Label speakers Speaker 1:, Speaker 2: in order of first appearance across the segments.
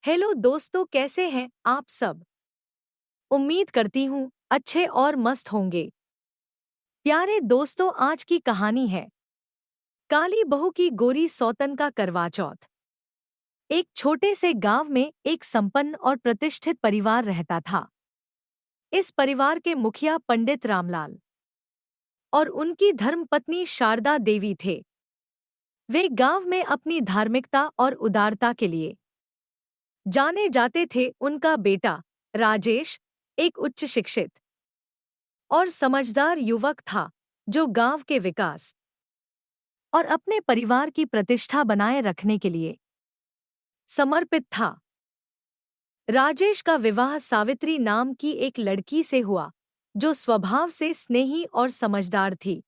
Speaker 1: Hello दोस्तों, कैसे हैं आप सब। उम्मीद करती हूँ अच्छे और मस्त होंगे। प्यारे दोस्तों, आज की कहानी है काली बहू की गोरी सौतन का करवा चौथ। एक छोटे से गांव में एक संपन्न और प्रतिष्ठित परिवार रहता था। इस परिवार के मुखिया पंडित रामलाल और उनकी धर्मपत्नी शारदा देवी थे। वे गांव में अपनी धार्मिकता और उदारता के लिए जाने जाते थे। उनका बेटा राजेश एक उच्च शिक्षित और समझदार युवक था, जो गांव के विकास और अपने परिवार की प्रतिष्ठा बनाए रखने के लिए समर्पित था। राजेश का विवाह सावित्री नाम की एक लड़की से हुआ, जो स्वभाव से स्नेही और समझदार थी।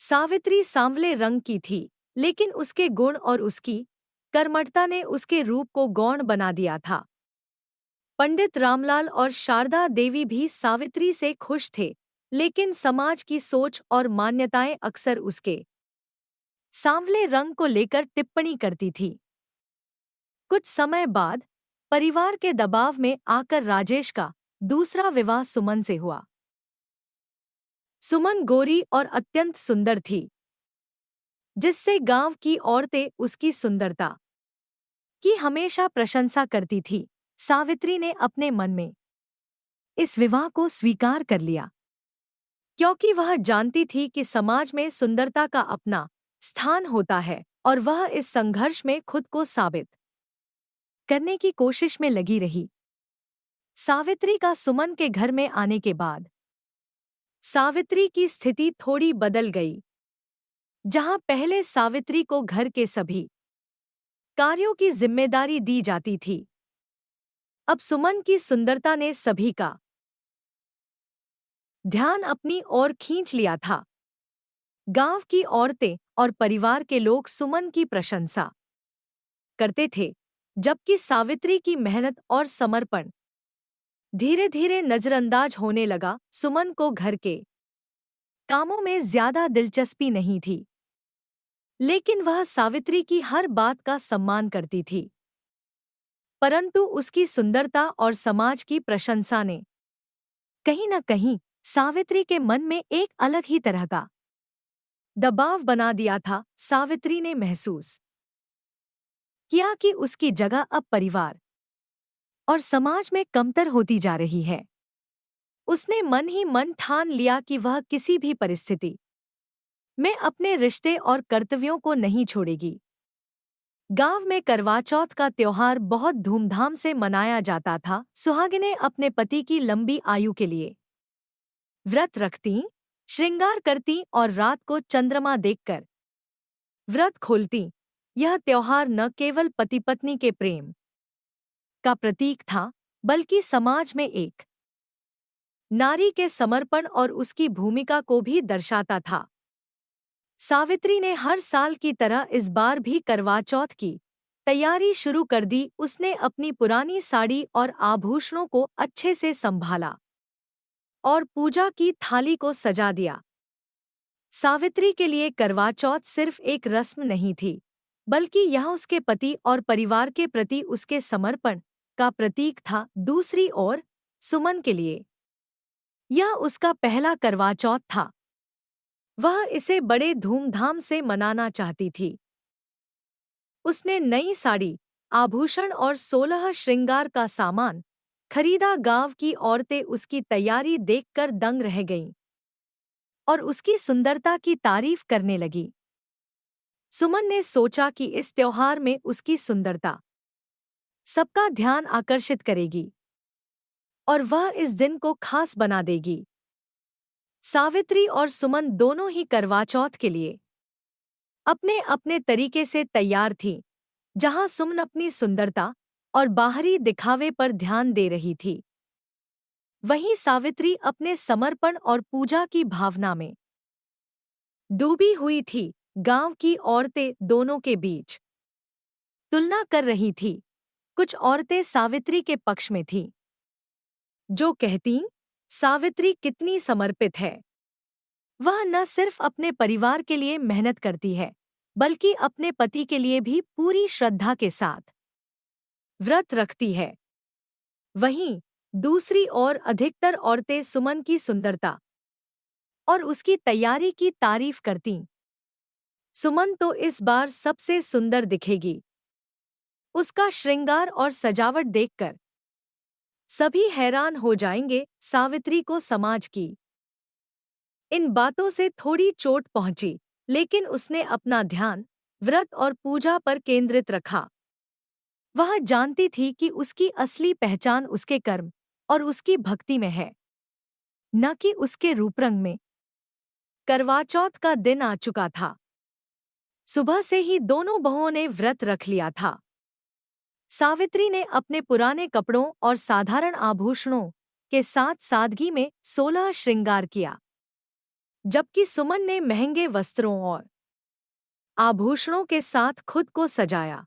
Speaker 1: सावित्री सांवले रंग की थी, लेकिन उसके गुण और उसकी कर्मठता ने उसके रूप को गौण बना दिया था। पंडित रामलाल और शारदा देवी भी सावित्री से खुश थे, लेकिन समाज की सोच और मान्यताएं अक्सर उसके सांवले रंग को लेकर टिप्पणी करती थी। कुछ समय बाद परिवार के दबाव में आकर राजेश का दूसरा विवाह सुमन से हुआ। सुमन गोरी और अत्यंत सुंदर थी, जिससे गांव की औरतें उसकी सुंदरता की हमेशा प्रशंसा करती थी। सावित्री ने अपने मन में इस विवाह को स्वीकार कर लिया, क्योंकि वह जानती थी कि समाज में सुंदरता का अपना स्थान होता है और वह इस संघर्ष में खुद को साबित करने की कोशिश में लगी रही। सावित्री का सुमन के घर में आने के बाद सावित्री की स्थिति थोड़ी बदल गई। जहां पहले सावित्री को घर के सभी कार्यों की जिम्मेदारी दी जाती थी, अब सुमन की सुंदरता ने सभी का ध्यान अपनी ओर खींच लिया था। गांव की औरतें और परिवार के लोग सुमन की प्रशंसा करते थे, जबकि सावित्री की मेहनत और समर्पण धीरे धीरे नजरअंदाज होने लगा। सुमन को घर के कामों में ज्यादा दिलचस्पी नहीं थी, लेकिन वह सावित्री की हर बात का सम्मान करती थी। परंतु उसकी सुंदरता और समाज की प्रशंसा ने कहीं न कहीं सावित्री के मन में एक अलग ही तरह का दबाव बना दिया था। सावित्री ने महसूस किया कि उसकी जगह अब परिवार और समाज में कमतर होती जा रही है। उसने मन ही मन ठान लिया कि वह किसी भी परिस्थिति में अपने रिश्ते और कर्तव्यों को नहीं छोड़ेगी। गांव में करवा चौथ का त्योहार बहुत धूमधाम से मनाया जाता था। सुहागिनें अपने पति की लंबी आयु के लिए व्रत रखतीं, श्रृंगार करतीं और रात को चंद्रमा देखकर व्रत खोलतीं। यह त्योहार न केवल पति पत्नी के प्रेम का प्रतीक था, बल्कि समाज में एक नारी के समर्पण और उसकी भूमिका को भी दर्शाता था। सावित्री ने हर साल की तरह इस बार भी करवा चौथ की तैयारी शुरू कर दी। उसने अपनी पुरानी साड़ी और आभूषणों को अच्छे से संभाला और पूजा की थाली को सजा दिया। सावित्री के लिए करवा चौथ सिर्फ एक रस्म नहीं थी, बल्कि यह उसके पति और परिवार के प्रति उसके समर्पण का प्रतीक था। दूसरी ओर सुमन के लिए यह उसका पहला करवा चौथ था। वह इसे बड़े धूमधाम से मनाना चाहती थी। उसने नई साड़ी, आभूषण और 16 श्रृंगार का सामान खरीदा। गांव की औरतें उसकी तैयारी देखकर दंग रह गईं और उसकी सुंदरता की तारीफ करने लगी। सुमन ने सोचा कि इस त्योहार में उसकी सुंदरता सबका ध्यान आकर्षित करेगी और वह इस दिन को खास बना देगी। सावित्री और सुमन दोनों ही करवा चौथ के लिए अपने अपने तरीके से तैयार थीं। जहां सुमन अपनी सुंदरता और बाहरी दिखावे पर ध्यान दे रही थी, वहीं सावित्री अपने समर्पण और पूजा की भावना में डूबी हुई थी। गांव की औरतें दोनों के बीच तुलना कर रही थीं। कुछ औरतें सावित्री के पक्ष में थीं, जो कहतीं, सावित्री कितनी समर्पित है। वह न सिर्फ अपने परिवार के लिए मेहनत करती है, बल्कि अपने पति के लिए भी पूरी श्रद्धा के साथ व्रत रखती है। वहीं दूसरी ओर अधिकतर औरतें सुमन की सुंदरता और उसकी तैयारी की तारीफ करतीं। सुमन तो इस बार सबसे सुंदर दिखेगी। उसका श्रृंगार और सजावट देखकर सभी हैरान हो जाएंगे। सावित्री को समाज की इन बातों से थोड़ी चोट पहुंची, लेकिन उसने अपना ध्यान व्रत और पूजा पर केंद्रित रखा। वह जानती थी कि उसकी असली पहचान उसके कर्म और उसकी भक्ति में है, न कि उसके रूपरंग में। करवा चौथ का दिन आ चुका था। सुबह से ही दोनों बहुओं ने व्रत रख लिया था। सावित्री ने अपने पुराने कपड़ों और साधारण आभूषणों के साथ सादगी में 16 श्रृंगार किया, जबकि सुमन ने महंगे वस्त्रों और आभूषणों के साथ खुद को सजाया।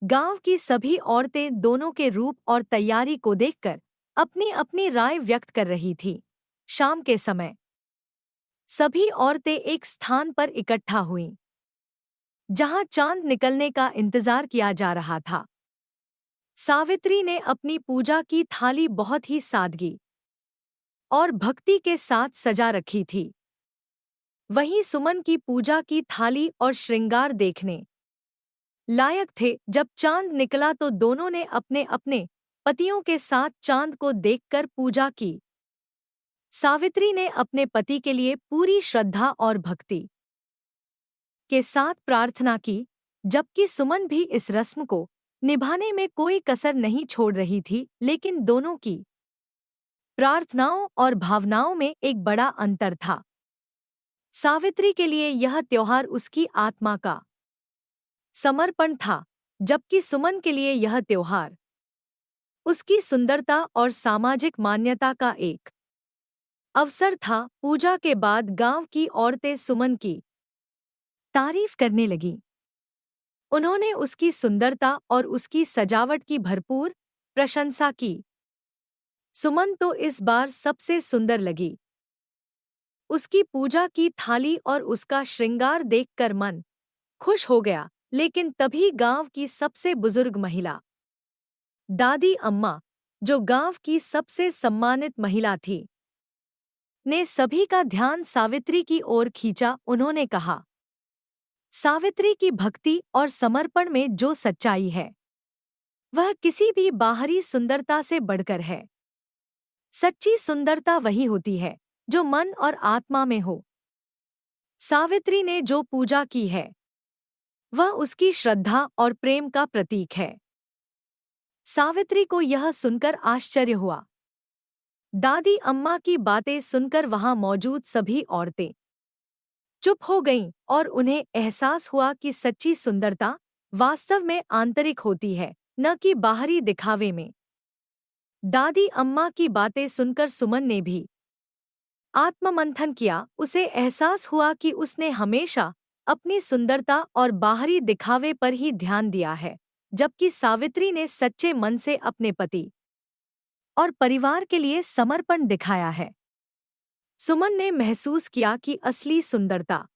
Speaker 1: गांव की सभी औरतें दोनों के रूप और तैयारी को देखकर अपनी अपनी राय व्यक्त कर रही थीं। शाम के समय सभी औरतें एक स्थान पर इकट्ठा हुईं, जहां चांद निकलने का इंतजार किया जा रहा था। सावित्री ने अपनी पूजा की थाली बहुत ही सादगी और भक्ति के साथ सजा रखी थी। वहीं सुमन की पूजा की थाली और श्रृंगार देखने लायक थे। जब चांद निकला तो दोनों ने अपने अपने पतियों के साथ चांद को देखकर पूजा की। सावित्री ने अपने पति के लिए पूरी श्रद्धा और भक्ति के साथ प्रार्थना की, जबकि सुमन भी इस रस्म को निभाने में कोई कसर नहीं छोड़ रही थी। लेकिन दोनों की प्रार्थनाओं और भावनाओं में एक बड़ा अंतर था। सावित्री के लिए यह त्योहार उसकी आत्मा का समर्पण था, जबकि सुमन के लिए यह त्योहार उसकी सुंदरता और सामाजिक मान्यता का एक अवसर था। पूजा के बाद गांव की औरतें सुमन की तारीफ करने लगीं। उन्होंने उसकी सुंदरता और उसकी सजावट की भरपूर प्रशंसा की। सुमन तो इस बार सबसे सुंदर लगी। उसकी पूजा की थाली और उसका श्रृंगार देखकर मन खुश हो गया। लेकिन तभी गांव की सबसे बुजुर्ग महिला दादी अम्मा, जो गांव की सबसे सम्मानित महिला थी, ने सभी का ध्यान सावित्री की ओर खींचा। उन्होंने कहा, सावित्री की भक्ति और समर्पण में जो सच्चाई है, वह किसी भी बाहरी सुंदरता से बढ़कर है। सच्ची सुंदरता वही होती है जो मन और आत्मा में हो। सावित्री ने जो पूजा की है, वह उसकी श्रद्धा और प्रेम का प्रतीक है। सावित्री को यह सुनकर आश्चर्य हुआ। दादी अम्मा की बातें सुनकर वहां मौजूद सभी औरतें चुप हो गईं और उन्हें एहसास हुआ कि सच्ची सुंदरता वास्तव में आंतरिक होती है, न कि बाहरी दिखावे में। दादी अम्मा की बातें सुनकर सुमन ने भी आत्ममंथन किया। उसे एहसास हुआ कि उसने हमेशा अपनी सुंदरता और बाहरी दिखावे पर ही ध्यान दिया है, जबकि सावित्री ने सच्चे मन से अपने पति और परिवार के लिए समर्पण दिखाया है। सुमन ने महसूस किया कि असली सुंदरता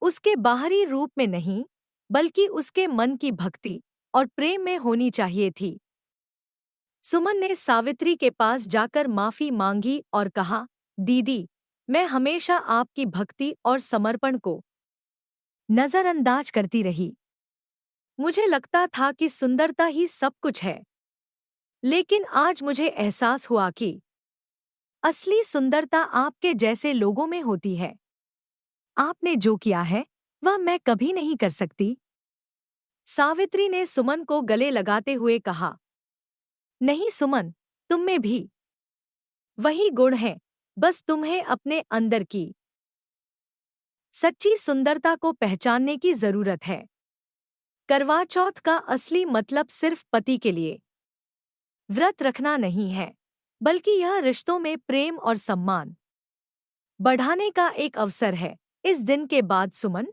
Speaker 1: उसके बाहरी रूप में नहीं, बल्कि उसके मन की भक्ति और प्रेम में होनी चाहिए थी। सुमन ने सावित्री के पास जाकर माफी मांगी और कहा, दीदी, मैं हमेशा आपकी भक्ति और समर्पण को नजरअंदाज करती रही। मुझे लगता था कि सुंदरता ही सब कुछ है, लेकिन आज मुझे एहसास हुआ कि असली सुंदरता आपके जैसे लोगों में होती है। आपने जो किया है, वह मैं कभी नहीं कर सकती। सावित्री ने सुमन को गले लगाते हुए कहा, नहीं सुमन, तुम में भी वही गुण है, बस तुम्हें अपने अंदर की सच्ची सुंदरता को पहचानने की जरूरत है। करवा चौथ का असली मतलब सिर्फ पति के लिए व्रत रखना नहीं है, बल्कि यह रिश्तों में प्रेम और सम्मान बढ़ाने का एक अवसर है। इस दिन के बाद सुमन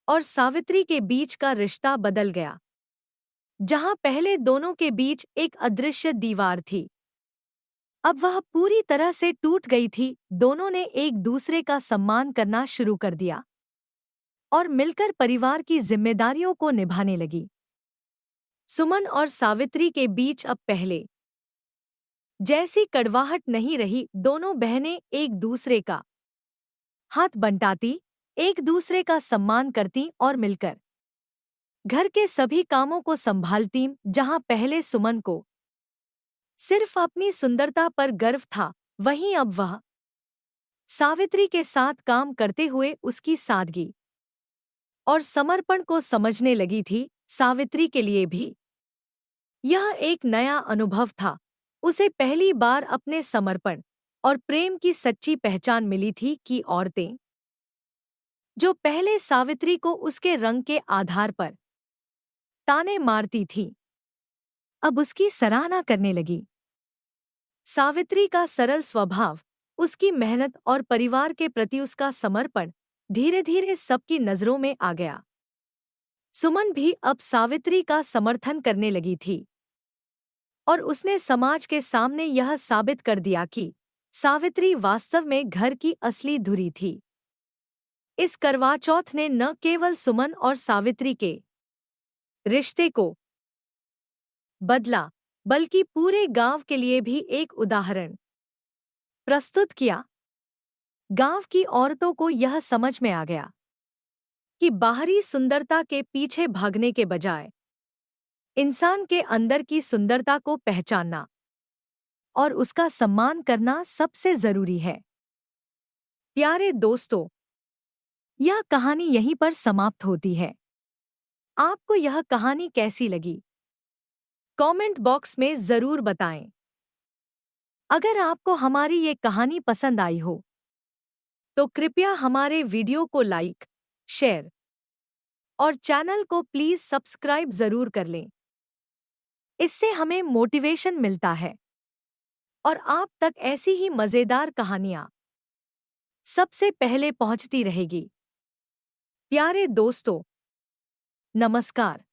Speaker 1: और सावित्री के बीच का रिश्ता बदल गया। जहां पहले दोनों के बीच एक अदृश्य दीवार थी, अब वह पूरी तरह से टूट गई थी। दोनों ने एक दूसरे का सम्मान करना शुरू कर दिया और मिलकर परिवार की जिम्मेदारियों को निभाने लगी। सुमन और सावित्री के बीच अब पहले जैसी कड़वाहट नहीं रही। दोनों बहनें एक दूसरे का हाथ बंटाती, एक दूसरे का सम्मान करती और मिलकर घर के सभी कामों को संभालती। जहां पहले सुमन को सिर्फ अपनी सुंदरता पर गर्व था, वहीं अब वह सावित्री के साथ काम करते हुए उसकी सादगी और समर्पण को समझने लगी थी। सावित्री के लिए भी यह एक नया अनुभव था। उसे पहली बार अपने समर्पण और प्रेम की सच्ची पहचान मिली थी कि औरतें जो पहले सावित्री को उसके रंग के आधार पर ताने मारती थीं, अब उसकी सराहना करने लगी। सावित्री का सरल स्वभाव, उसकी मेहनत और परिवार के प्रति उसका समर्पण धीरे धीरे सबकी नजरों में आ गया। सुमन भी अब सावित्री का समर्थन करने लगी थी और उसने समाज के सामने यह साबित कर दिया कि सावित्री वास्तव में घर की असली धुरी थी। इस करवा चौथ ने न केवल सुमन और सावित्री के रिश्ते को बदला, बल्कि पूरे गांव के लिए भी एक उदाहरण प्रस्तुत किया। गांव की औरतों को यह समझ में आ गया कि बाहरी सुंदरता के पीछे भागने के बजाय इंसान के अंदर की सुंदरता को पहचानना और उसका सम्मान करना सबसे जरूरी है। प्यारे दोस्तों, यह कहानी यहीं पर समाप्त होती है। आपको यह कहानी कैसी लगी? कमेंट बॉक्स में जरूर बताएं। अगर आपको हमारी ये कहानी पसंद आई हो तो कृपया हमारे वीडियो को लाइक, शेयर और चैनल को प्लीज सब्सक्राइब जरूर कर लें। इससे हमें मोटिवेशन मिलता है और आप तक ऐसी ही मजेदार कहानियां सबसे पहले पहुंचती रहेगी। प्यारे दोस्तों, नमस्कार।